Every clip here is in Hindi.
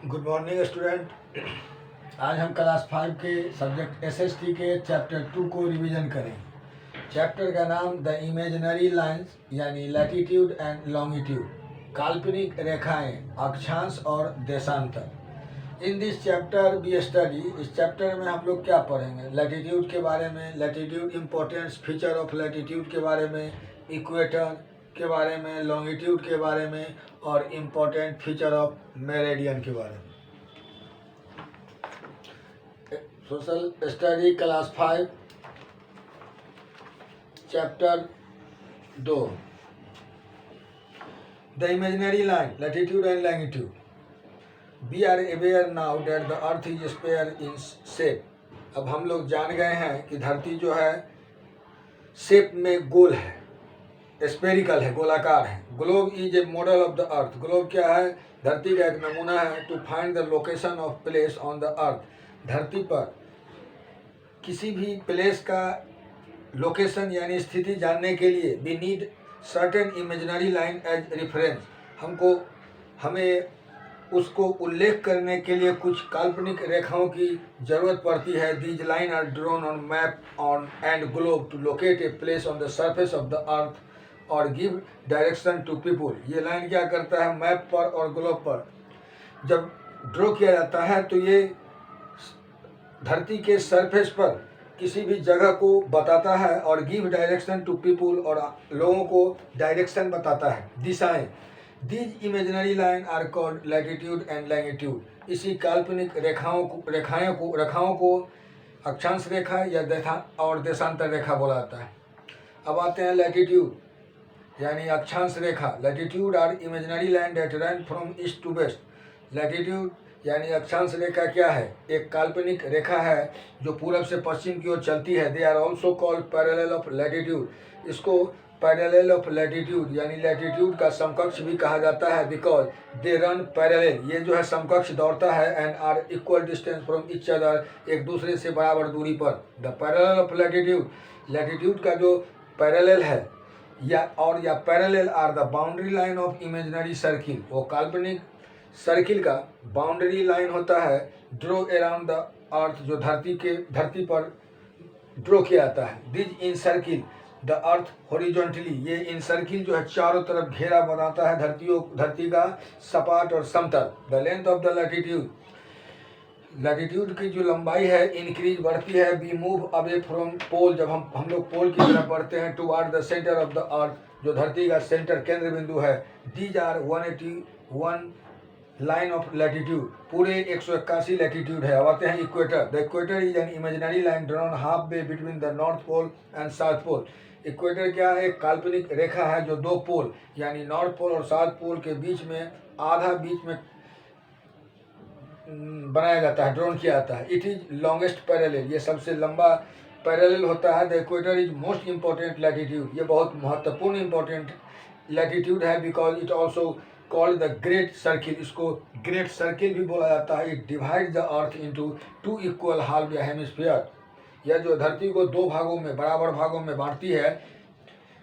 Good morning student. आज हम क्लास 5 के सब्जेक्ट एसएसटी के चैप्टर 2 को रिवीजन करें। चैप्टर का नाम द इमेजिनरी लाइंस यानी लैटिट्यूड एंड लॉन्गिट्यूड, काल्पनिक रेखाएं, अक्षांश और देशांतर। In this chapter we study, इस चैप्टर में हम लोग क्या पढ़ेंगे? लैटिट्यूड के बारे में, latitude importance feature of latitude के बारे में, इक्वेटर के बारे में, लॉन्गिट्यूड के बारे में और इम्पोर्टेंट फीचर ऑफ मेरिडियन के बारे में। Social study class 5 chapter 2 the imaginary line latitude and longitude. We are aware now that the earth is square in shape. अब हम लोग जान गए हैं कि धरती जो है शेप में गोल है, स्पेरिकल है, गोलाकार है। Globe is a model of the earth. Globe क्या है? धरती का एक नमूना है। To find the location of place on the earth. धरती पर किसी भी प्लेस का लोकेशन यानी स्थिति जानने के लिए we need certain imaginary line as reference. हमें उसको उल्लेख करने के लिए कुछ काल्पनिक रेखाओं की जरूरत पड़ती है। These line are drawn on map on and globe to locate a place on the surface of the earth और गिव डायरेक्शन टू पीपुल। ये लाइन क्या करता है? मैप पर और ग्लोब पर जब ड्रॉ किया जाता है तो ये धरती के सरफेस पर किसी भी जगह को बताता है और गिव डायरेक्शन टू पीपुल, और लोगों को डायरेक्शन बताता है, दिशाएं। These imaginary line are called latitude and longitude. इसी काल्पनिक रेखाओं को अक्षांश रेखा या देशांतर रेखा बोला जाता है। अब आते हैं लैटिट्यूड यानी अक्षांश रेखा। Latitude are imaginary line that run from east to west. Latitude यानी अक्षांश रेखा क्या है? एक काल्पनिक रेखा है जो पूरब से पश्चिम की ओर चलती है। They are also called parallel of latitude. इसको पैरेलल ऑफ लैटिट्यूड यानी लैटिट्यूड का समकक्ष भी कहा जाता है, बिकॉज दे रन पैरेलल। ये जो है समकक्ष दौड़ता है and are equal distance from each other, एक दूसरे से बराबर दूरी पर। The parallel of latitude, latitude का जो पैरेलल है या parallel are the boundary line of imaginary circle. वो काल्पनिक सर्किल का बाउंड्री लाइन होता है ड्रॉ अराउंड द अर्थ, जो धरती पर ड्रॉ किया जाता है। These in circle the earth horizontally. ये इन सर्किल जो है चारों तरफ घेरा बनाता है धरती का सपाट और समतल। The length of the latitude, latitude की जो लंबाई है इंक्रीज बढ़ती है। We move away from pole, जब हम लोग पोल की तरफ बढ़ते हैं, toward the centre of the earth, जो धरती का सेंटर केंद्र बिंदु है। These are 181 line of latitude, पूरे 181 लैटिट्यूड है। अब आते हैं equator. The equator is an imaginary line drawn halfway between the north pole and south pole. Equator क्या है? एक काल्पनिक रेखा है जो दो पोल यानी नॉर्थ पोल और साउथ पोल के बीच में आधा बीच में बनाया जाता है, ड्रॉन किया जाता है। इट इज लॉन्गेस्ट पैरेलल, ये सबसे लंबा पैरेलल होता है। The equator is most important latitude, ये बहुत महत्वपूर्ण इंपॉर्टेंट लैटिट्यूड है। Because it also called the great circle, इसको ग्रेट सर्किल भी बोला जाता है। It divide the earth into 2 equal half या हेमिस्फीयर। यह जो धरती को दो भागों में, बराबर भागों में बांटती है।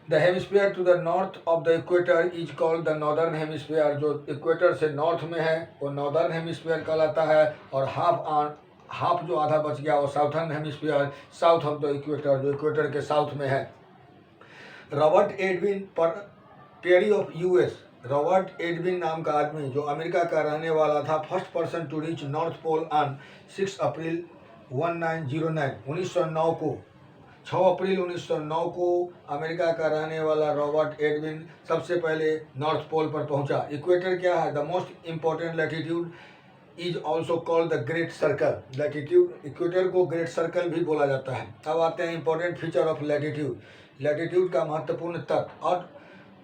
The hemisphere to the north of the equator is called the northern hemisphere. जो इक्वेटर से नॉर्थ में है वो नॉर्दर्न हेमिस्फीयर कहलाता है, और हाफ जो आधा बच गया वो southern hemisphere, south of the equator, जो इक्वेटर के साउथ में है। Robert Edwin Peary of US, Robert Edwin नाम का आदमी जो अमेरिका का रहने वाला था, first person to reach north pole on 6 April 1909 को 6 अप्रैल 1909 को अमेरिका का रहने वाला रॉबर्ट एडविन सबसे पहले नॉर्थ पोल पर पहुंचा। इक्वेटर क्या है? The most important latitude is also called the great circle. Latitude, equator को ग्रेट सर्कल भी बोला जाता है। अब आते हैं important feature of latitude. Latitude का महत्वपूर्ण तत्व, और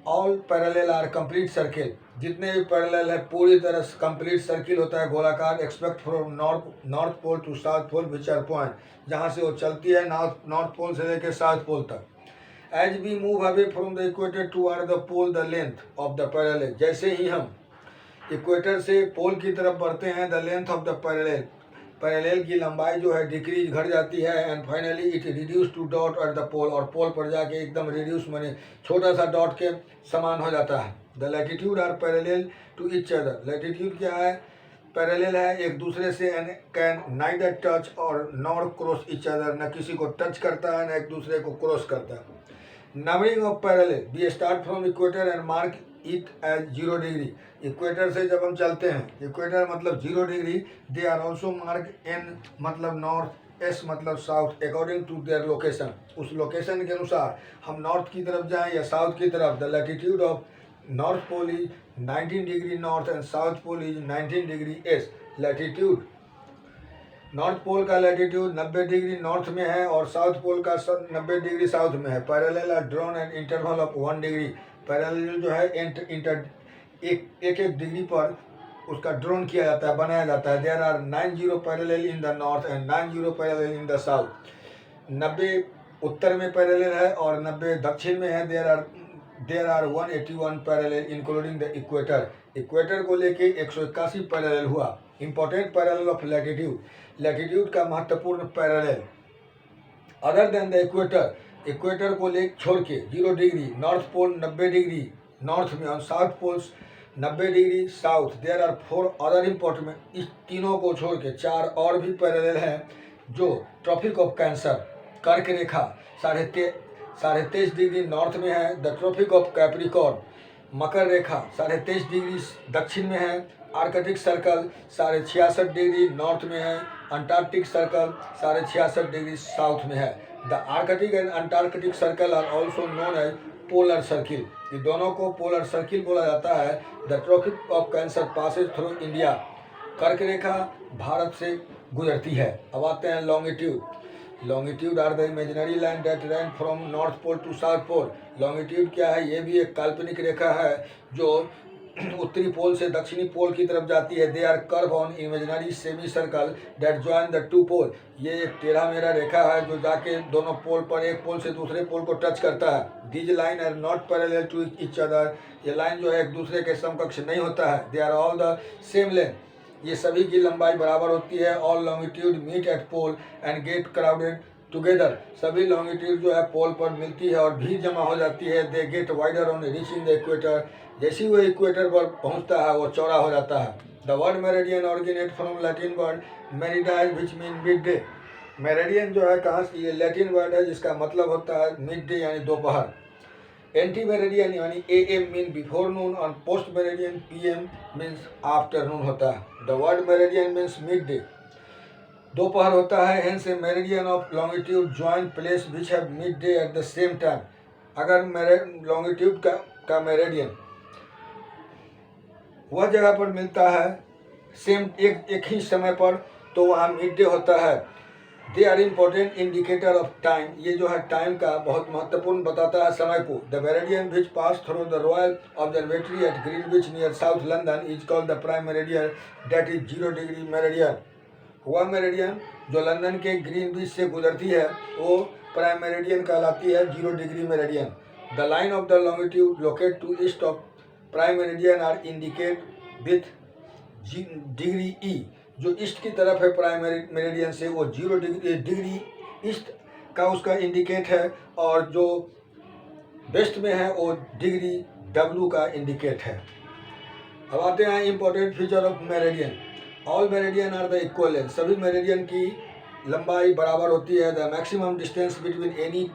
all parallel are complete circle. जितने भी पैरेलल है पूरी तरह से कंप्लीट सर्किल होता है, गोलाकार। Expect from north pole to south pole which are point, जहाँ से वो चलती है नॉर्थ पोल से लेकर साउथ पोल तक। As we move away from the equator toward the pole the length of the parallel, जैसे ही हम इक्वेटर से पोल की तरफ बढ़ते हैं, the length of the parallel की लंबाई जो है डिक्रीज, घट जाती है। And finally it reduce to dot at the pole, और पोल पर जाके एकदम रिड्यूस माने छोटा सा डॉट के समान हो जाता है। The latitude are parallel to each other. Latitude क्या है? पैरेलल है एक दूसरे से एंड कैन नाइदर टच और नॉर क्रॉस इच अदर, न किसी को टच करता है न एक दूसरे को क्रॉस करता है। Numbering of parallel, we start from equator and mark it as 0 degree. Equator से जब हम चलते हैं, इक्वेटर मतलब 0 degree, they are also mark N मतलब नॉर्थ, एस मतलब south, according to their location. उस लोकेशन के अनुसार हम नॉर्थ की तरफ जाएं या साउथ की तरफ। The latitude of north pole is 19 degree north and south pole is 19 degree east. Latitude, north pole का लैटिट्यूड 90 डिग्री नॉर्थ में है और साउथ पोल का 90 डिग्री साउथ में है। Parallel are drawn an interval of 1 degree. Parallel जो है एक डिग्री पर उसका ड्रोन किया जाता है, बनाया जाता है। There are 90 parallel in the north and 90 parallel in the south. 90 उत्तर में पैरेलल है और 90 दक्षिण में है। There are 181 parallel including the equator. Equator को लेके 181 पैरेलल हुआ। Important parallel of latitude, latitude का महत्वपूर्ण parallel other than the equator, equator को ले छोड़ के 0 degree, north pole 90 degree north में और south poles 90 degree south. There are 4 other important, इस तीनों को छोड़ के 4 और भी पैरेलल हैं जो ट्रॉपिक ऑफ कैंसर, कर्क रेखा 23.5 डिग्री नॉर्थ में है। द ट्रॉपिक ऑफ कैप्रिकॉर्न, मकर रेखा 23.5 डिग्री दक्षिण में है। आर्कटिक सर्कल 66.5 डिग्री नॉर्थ में है। अंटार्कटिक सर्कल 66.5 डिग्री साउथ में है। The Arctic and Antarctic circle are also known as polar circle. ये दोनों को पोलर सर्किल बोला जाता है। The tropic of cancer passes through India, कर्क रेखा भारत से गुजरती है। अब आते हैं longitude. Longitude are the imaginary line that run from north pole to south pole. Longitude क्या है? ये भी एक काल्पनिक रेखा है जो उत्तरी पोल से दक्षिणी पोल की तरफ जाती है। They are curve on imaginary semi circle that join the 2 pole. ये एक टेढ़ा मेढ़ा रेखा है जो जाके दोनों पोल पर, एक पोल से दूसरे पोल को टच करता है। These line are not parallel to each other. ये लाइन जो है एक दूसरे के समकक्ष नहीं होता है। They are all the same length. ये सभी की लंबाई बराबर होती है। All longitude meet at pole and get crowded together. सभी लॉन्गिट्यूड जो है पोल पर मिलती है और भीड़ जमा हो जाती है। They get wider on reaching the equator. जैसे वो इक्वेटर पर पहुंचता है वो चौड़ा हो जाता है। The word meridian originate from Latin word meridie which mean mid day. Meridian जो है कहाँ से, ये लैटिन वर्ड है जिसका मतलब होता है मिड डे यानी दोपहर। एंटी मेरिडियन यानी AM मीन बिफोर नून और post meridian PM means afternoon होता है। The word meridian means mid day, दोपहर होता है। Hence A meridian of longitude join place which have mid day at the same time. अगर लॉन्गिट्यूड का मेरिडियन वह जगह पर मिलता है सेम एक ही समय पर, तो वहाँ मिड डे होता है। They are important indicator of time. ये जो है टाइम का बहुत महत्वपूर्ण बताता है समय को। The meridian which pass through the royal observatory at Greenwich near south London is called the prime meridian that is 0 degree meridian. वह मेरिडियन जो लंदन के ग्रीनविच से गुजरती है वो प्राइम मेरिडियन कहलाती है, 0 degree meridian. The line of the longitude locate to east of prime meridian are indicate with degree E। जो ईस्ट की तरफ है प्राइम मेरिडियन से वो 0 डिग्री ईस्ट का उसका इंडिकेट है और जो वेस्ट में है वो डिग्री W का इंडिकेट है। अब आते हैं important feature of meridian. All meridian are the equal length. सभी मेरिडियन की लंबाई बराबर होती है। The maximum distance between any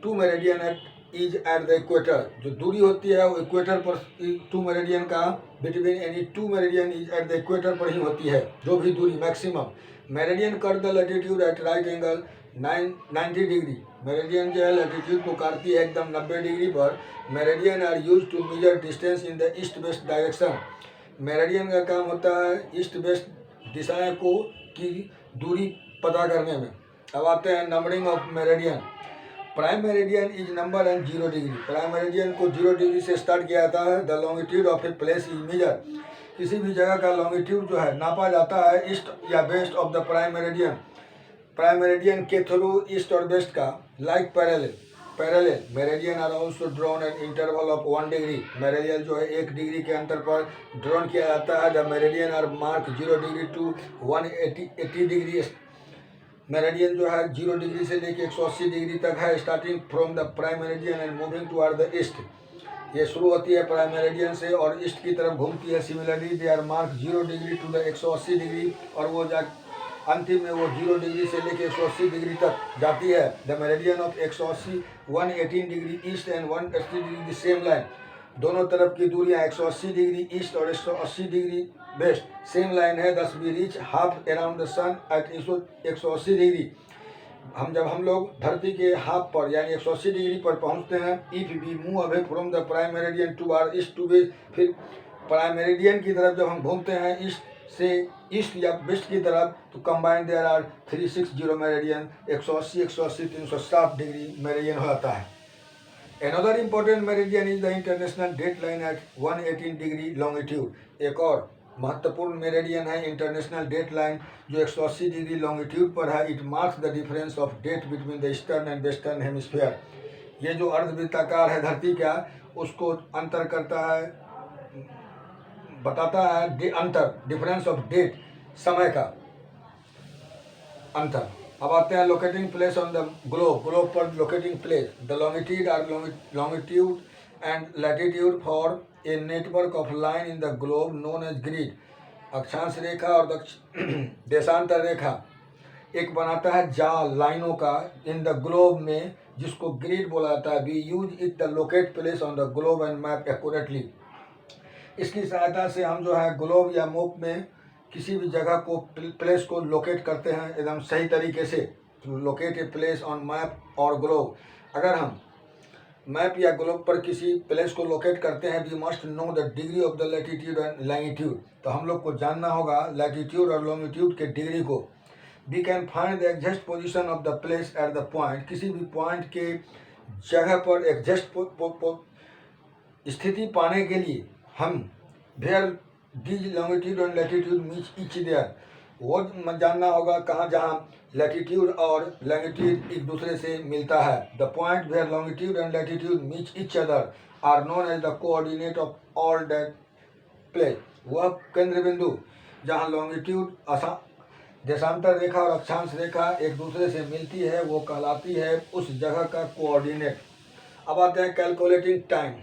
2 meridian at is at the equator. जो दूरी होती है वो इक्वेटर पर 2 मेरिडियन का between any 2 meridian is at the equator पर ही होती है, जो भी दूरी maximum. Meridian cut the latitude at right angle 90 degree. Meridian जो है लैटिट्यूड को काटती है एकदम 90 डिग्री पर। Meridian are use to measure distance in the east west direction. Meridian का काम होता है ईस्ट वेस्ट दिशाएं को की दूरी पता करने में। अब आते हैं numbering of meridian. Prime meridian is number and 0 degree. Prime meridian को 0 डिग्री से स्टार्ट किया जाता है। The longitude of a place is measure. किसी भी जगह का लॉन्गिट्यूड जो है नापा जाता है ईस्ट या west of the prime meridian. Prime meridian के थ्रू ईस्ट और वेस्ट का like parallel meridian are also drawn an interval of 1 degree. Meridian जो है 1 डिग्री के अंतर पर ड्रॉन किया जाता है। The meridian are mark 0 degree to 180 degree. Meridian जो है 0 डिग्री से लेकर 180 डिग्री तक है, starting from the prime meridian and moving toward the east. ये शुरू होती है प्राइम मेरिडियन से और ईस्ट की तरफ घूमती है। Similarly they are mark 0 degree to the 180 degree, और वो जा अंतिम में वो 0 डिग्री से लेकर 180 डिग्री तक जाती है। The meridian of 180 118 degree east and 180 degree the same line. दोनों तरफ की दूरियां 180 डिग्री ईस्ट और 180 डिग्री वेस्ट सेम लाइन है। Thus we reach half around the sun at 180 degree. जब हम लोग धरती के हाफ पर यानी 180 डिग्री पर पहुंचते हैं, if we move away from the prime meridian to or east to west, फिर प्राइम मेरिडियन की तरफ जब हम घूमते हैं ईस्ट से ईस्ट या वेस्ट की तरफ, तो combined there are 360 meridian, 180 180 360 degree meridian हो जाता है। Another important meridian is the international dateline at 118 degree longitude. एक और महत्वपूर्ण मेरिडियन है इंटरनेशनल डेट लाइन जो 180 डिग्री लॉन्गिट्यूड पर है। It marks the difference of date between the eastern and western hemisphere. ये जो अर्धवृत्ताकार है धरती का, उसको अंतर करता है, बताता है अंतर, डिफरेंस ऑफ डेट, समय का अंतर। अब आते हैं locating place on the globe. Globe पर locating place, the longitude are longitude and latitude for a network of line in the globe known as grid. अक्षांश रेखा और देशांतर रेखा एक बनाता है जाल लाइनों का इन द ग्लोब में, जिसको ग्रिड बोला जाता है। We use it the locate place on the globe and map accurately. इसकी सहायता से हम जो है ग्लोब या मैप में किसी भी जगह को प्लेस को लोकेट करते हैं एकदम सही तरीके से। To locate a place on map और ग्लोब। अगर हम मैप या ग्लोब पर किसी प्लेस को लोकेट करते हैं, we must know the degree of the latitude and longitude. तो हम लोग को जानना होगा लैटिट्यूड और लॉन्गिट्यूड के डिग्री को। We can find the exact position of the place at the point. किसी भी पॉइंट के जगह पर एग्जैक्ट स्थिति पाने के लिए हम where these longitude and latitude meet each there, वो जानना होगा कहाँ जहाँ लैटिट्यूड और लैंगिट्यूड एक दूसरे से मिलता है। The point where longitude and latitude meet each other are known as the coordinate of all that place. वह केंद्र बिंदु जहाँ लॉन्गिट्यूड देशांतर रेखा और अक्षांश रेखा एक दूसरे से मिलती है, वो कहलाती है उस जगह का कोऑर्डिनेट। अब आते हैं calculating time.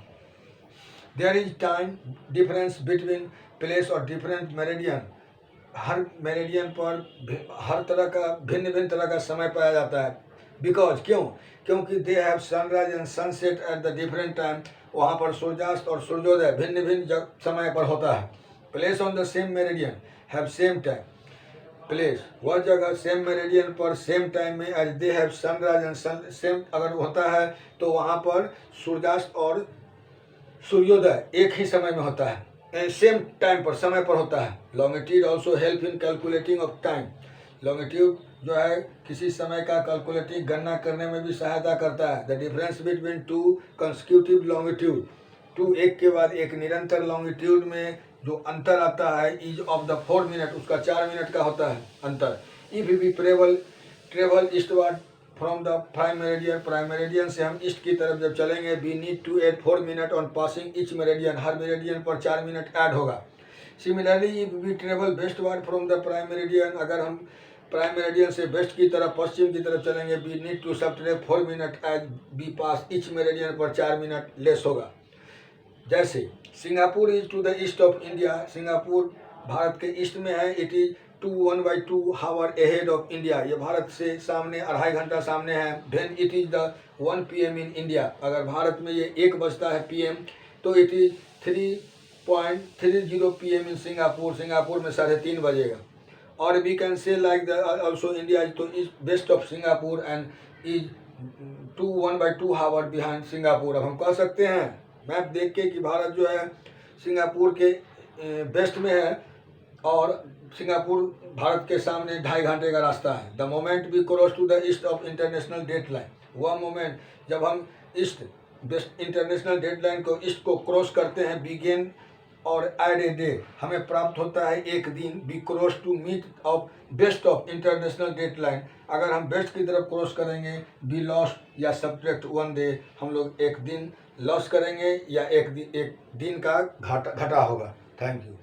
There is time difference between place और डिफरेंट मेरिडियन। हर मेरिडियन पर हर तरह का भिन्न भिन्न तरह का समय पाया जाता है। बिकॉज क्योंकि दे have sunrise and sunset at the different time. वहाँ पर सूर्यास्त और सूर्योदय भिन्न भिन्न समय पर होता है। Place on the same meridian have same time. Place वह जगह सेम मेरिडियन पर सेम टाइम में as they have sunrise and sun same अगर होता है, तो वहाँ पर सूर्यास्त और सूर्योदय एक ही समय में होता है, सेम टाइम पर समय पर होता है। Longitude also help in calculating of time. Longitude जो है किसी समय का कैलकुलेटिव गणना करने में भी सहायता करता है। The difference between two consecutive longitude, two एक के बाद एक निरंतर लॉन्गिट्यूड में जो अंतर आता है इज ऑफ द 4 मिनट, उसका 4 मिनट का होता है अंतर। If we travel eastward from the prime meridian, prime meridian से हम ईस्ट की तरफ जब चलेंगे, we need to add 4 minute on passing each meridian. हर मेरिडियन पर 4 मिनट ऐड होगा। Similarly if we travel westward from the prime meridian, अगर हम प्राइम मेरिडियन से वेस्ट की तरफ पश्चिम की तरफ चलेंगे, we need to subtract 4 minute as we pass each meridian पर 4 मिनट लेस होगा। जैसे Singapore is to the east of India, Singapore भारत के ईस्ट में है। It is 1/2 hour ahead of India, ये भारत से सामने 2.5 घंटा सामने है। Then it is the 1 PM in India, अगर भारत में ये 1 बजता है PM, तो it is 3.30 PM in Singapore, Singapore में 3:30 बजेगा। और we can say like the also India तो is west of Singapore and is 1/2 hour behind Singapore. अब हम कह सकते हैं मैप देख के कि भारत जो है सिंगापुर के वेस्ट में है और सिंगापुर भारत के सामने 2.5 घंटे का रास्ता है। The moment we cross to the east of international date line, वह मोमेंट जब हम east west international date line को ईस्ट को क्रॉस करते हैं, बिगिन और एड ए डे, हमें प्राप्त होता है एक दिन। We cross to meet of west of international date line, अगर हम वेस्ट की तरफ क्रॉस करेंगे, वी लॉस या सब्ट्रैक्ट 1 डे, हम लोग एक दिन लॉस करेंगे या एक दिन का घाटा होगा। Thank you.